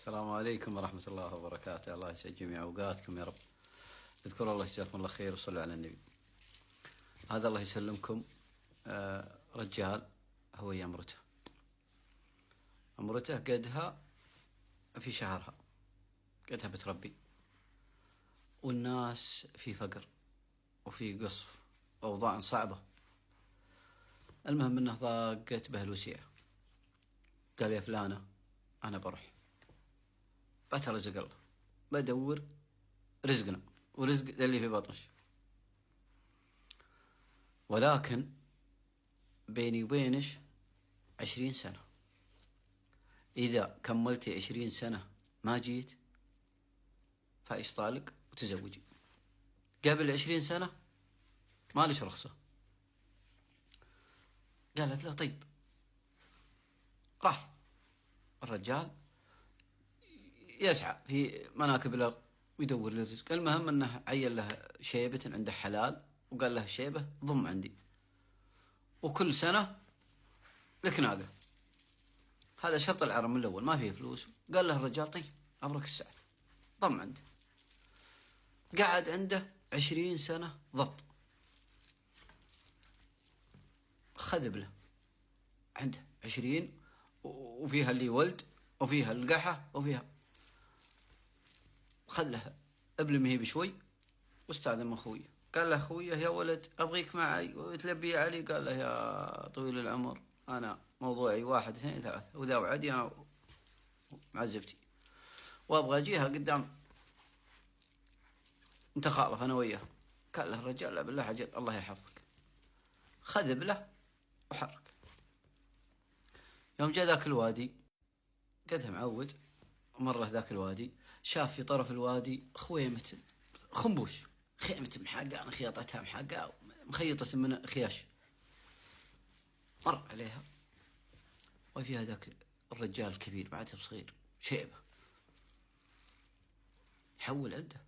السلام عليكم ورحمة الله وبركاته. الله يسعد جميع أوقاتكم يا رب. اذكروا الله، جزاكم الله خير، وصلوا على النبي. هذا الله يسلمكم رجال هو يا امرته قدها في شهرها، قدها بتربي، والناس في فقر وفي قصف وأوضاع صعبة. المهم انه ضاقت به الوسيعة، قال يا فلانة أنا بروح بترزق الله، بدور رزقنا ورزق اللي في بطنش، ولكن بيني وبينش 20 سنة. إذا كملتي 20 سنة ما جيت فايش طالق وتزوجي. قبل 20 سنة ماليش رخصة. قالت له طيب. راح الرجال يسعى في مناكب الأرض ويدور للرزق. المهم أنه عين له شيبة عنده حلال، وقال له الشيبة ضم عندي، وكل سنة لك ناقة. هذا شرط العرم الأول، ما فيه فلوس. قال له الرجال طيب أبرك السعر، ضم عنده. قعد عنده 20 سنة ضبط، خذب له عنده 20، وفيها اللي ولد وفيها القحة وفيها. خذ له ابن مهيب شوي واستاذن من خويه. قال له خويه يا ولد أبغيك معي وتلبي علي. قال له يا طويل العمر أنا موضوعي 1 2 3، وذا وعدي أنا معزفتي وأبغى أجيها قدام أنت خالف أنا وياه. قال له الرجال لا بالله عجل الله يحفظك. خذب له وحرك. يوم جاء ذاك الوادي قدها معود، مرة ذاك الوادي شاف في طرف الوادي خويمة خنبوش، خيمة محاقة، خياطتها محاقة مخيطة من خياش. مر عليها وفيها ذاك الرجال الكبير بعده بصغير شيبة. يحول عنده،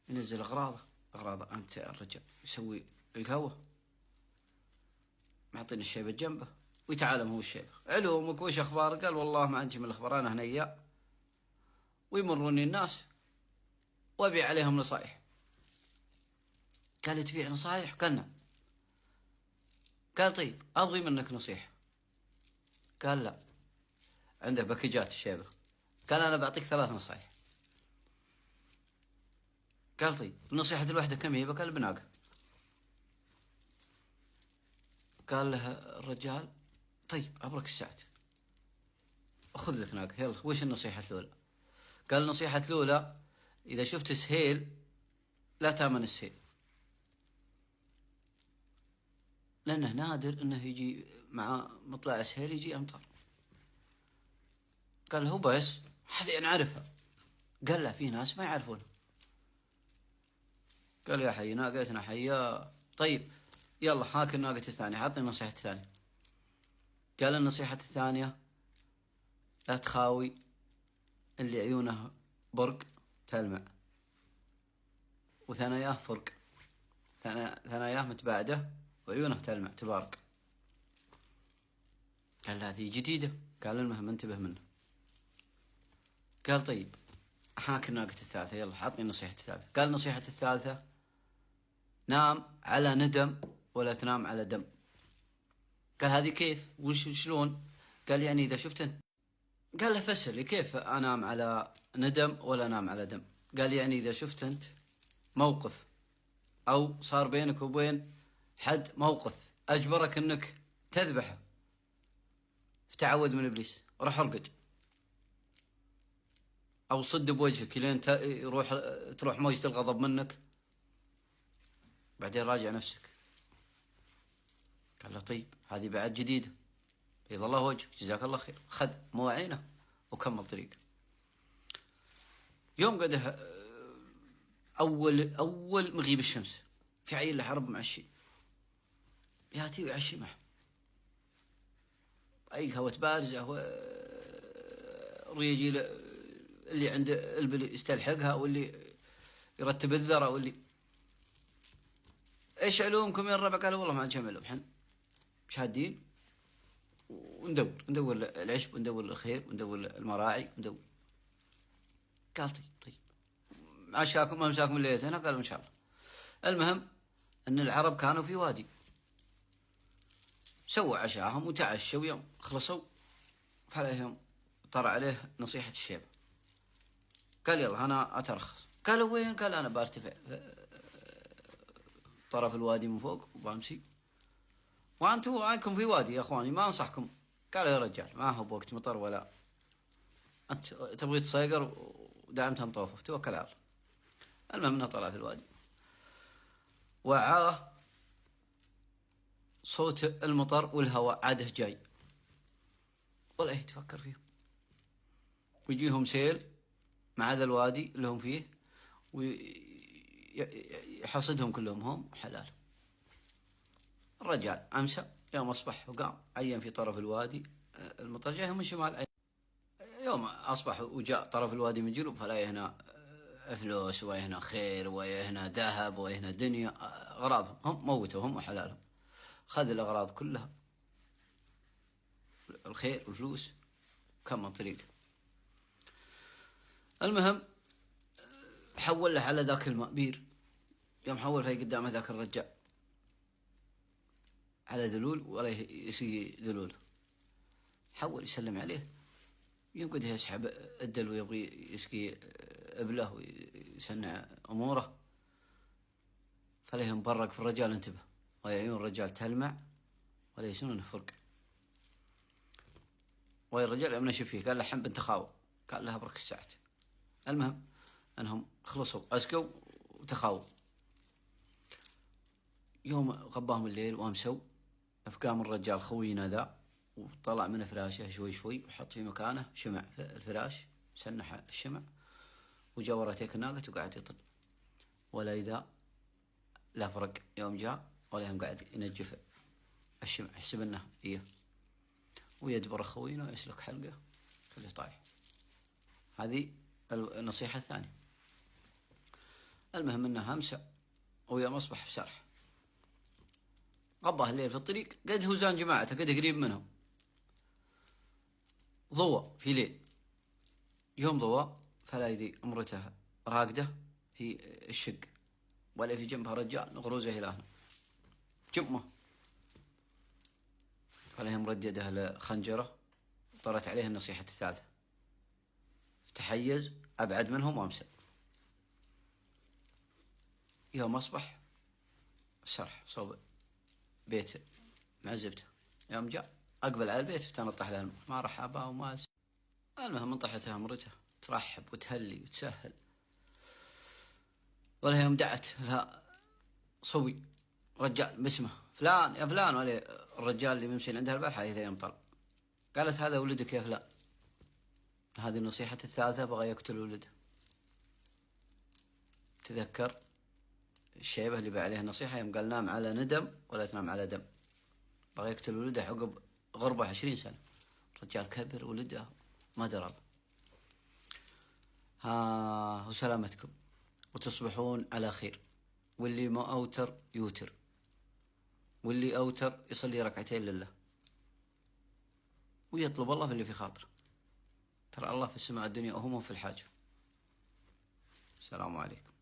ينزل أغراضه أنت الرجال، يسوي القهوة، معطيني الشيبة جنبه ويتعالم هو الشيبة. علومك وش أخبار؟ قال والله ما عندي من الأخبار، أنا هنيا ويمروني الناس وأبيع عليهم نصائح. قال تبيع نصائح؟ قال نعم. قال طيب أبغي منك نصيحة. قال لا، عنده باكجات الشيبة. قال أنا بعطيك 3 نصائح. قال طيب النصيحة الواحدة كم هي؟ قال بناقة. قال له الرجال طيب أبرك السعد، أخذ لك ناقة يلا. وش النصيحة الأولى؟ قال النصيحة الأولى إذا شفت سهيل لا تامن السهيل، لأنه نادر أنه يجي مع مطلع السهيل يجي أمطار. قال هو بس هذه نعرفها. قال لا في ناس ما يعرفونها. قال يا حي ناقتنا حيا. طيب يلا هاك الناقة الثانية، عطني النصيحة الثانية. قال النصيحة الثانية لا تخاوي اللي عيونه برق تلمع وثناياه فرق، ثناياه متباعدة وعيونه تلمع تبارك. قال هذه جديدة. قال المهم انتبه منه. قال طيب هاك الناقة الثالثة يلا عطني النصيحة الثالثة. قال النصيحة الثالثة نام على ندم ولا تنام على دم. قال هذه كيف شلون؟ قال يعني إذا شفت انت. قال له فسر لي كيف أنام على ندم ولا أنام على دم. قال يعني إذا شفت أنت موقف أو صار بينك وبين حد موقف أجبرك أنك تذبحه، فتعود من إبليس روح ارقد أو صد بوجهك لين تروح موجة الغضب منك، بعدين راجع نفسك. قال له طيب هذه بعد جديدة، بيض الله وجهك جزاك الله خير. خذ مواعينه وكمل طريقه. يوم قده أول مغيب الشمس في عين له عرب معشي، ياتي ويعشي معه أي قهوة بارزة وريجي اللي عند البلي يستلحقها واللي يرتب الذرة واللي ايش علومكم يا الربع؟ قالوا والله ما عندي علوم، احنا شهادين وندور العشب وندور الخير وندور المراعي وندور. قال طيب عشاكم امساكم الليلة هنا؟ قالوا ان شاء الله. المهم ان العرب كانوا في وادي، سووا عشاهم وتعشوا، يوم خلصوا فعليهم طرأ عليه نصيحة الشيبة، قال يلا أنا أترخص. قالوا وين؟ قال أنا برتفع طرف الوادي من فوق وبمشي، وأنتم عندكم في وادي يا أخواني، ما أنصحكم. قال يا رجال ما هو بوقت مطر، ولا أنت تبغي تصيقر ودعمتها مطوفة، توكل على الله. المهم أنه طلع في الوادي، وعاه صوت المطر والهواء عاده جاي، ولا يتفكر فيهم، ويجيهم سيل مع هذا الوادي اللي هم فيه ويحصدهم كلهم هم حلال. الرجال أمسى يوم أصبح وقام عين في طرف الوادي، المطر جاي من شمال. يوم أصبح وجاء طرف الوادي من جنوب، فلا هنا فلوس، وهنا خير، وهنا ذهب، وهنا دنيا، أغراضهم هم موتهم وحلالهم. خذ الأغراض كلها، الخير والفلوس، كم من طريق. المهم حول له على ذاك الماء بير، يوم حول في قدامه ذاك الرجال على ذلول، ولا يسقي ذلول، حول يسلم عليه، ينقده يسحب الدلو يبغي يسقي ابله ويسنع اموره، فليه مبرق في الرجال، انتبه، وعيون الرجال تلمع ولا يسون فرق. والرجال يوم نشف فيه قال له حم بنت خاوة، قال لها برك الساعة. المهم انهم خلصوا اسقوا وتخاووا. يوم غباهم الليل وامسوا، فقام الرجال خوينا ذا وطلع من فراشه شوي شوي، وحط في مكانه شمع في الفراش، سنح الشمع، وجا ورا تيك الناقة وقاعد يطل، ولا إذا لا فرق. يوم جاء ولا هم قاعد ينجف الشمع، يحسب انه إيه، ويدبر خوينا ويسلك حلقه خليه طايح. هذه النصيحة الثانية. المهم انه همسى، ويوم اصبح بسرح غباه الليل في الطريق، قد هو زان جماعته قد قريب منهم، ضوى في ليل. يوم ضوى فلا يدي امرته راقده في الشق، ولا في جنبها رجال غروزه الى هنا جمه، فلا هي مردده لخنجره، طرت عليه النصيحة الثالثة، تحيز ابعد منهم وامسى. يوم اصبح سرح صوب بيت مع زبده، يوم جاء اقبل على البيت تنطح له الماء، ما رحبها وما المهم انطحتها امرته ترحب وتهلي وتسهل، ولا يوم دعت لها صوي رجال باسمه فلان يا فلان، ولا الرجال اللي يمشي عندها البارحة إذا يوم طلع، قالت هذا ولدك يا فلان. هذه النصيحة الثالثة، بغى يقتل ولده. تذكر الشيبة اللي بقى عليها النصيحة يوم قال نام على ندم ولا تنام على دم، بغى يقتل ولده عقب غربة 20 سنة، الرجال كبر ولده ما درب. ها وسلامتكم، وتصبحون على خير، واللي ما أوتر يوتر، واللي أوتر يصلي ركعتين لله، ويطلب الله في اللي في خاطره، ترى الله في السماء الدنيا وهم في الحاجة. السلام عليكم.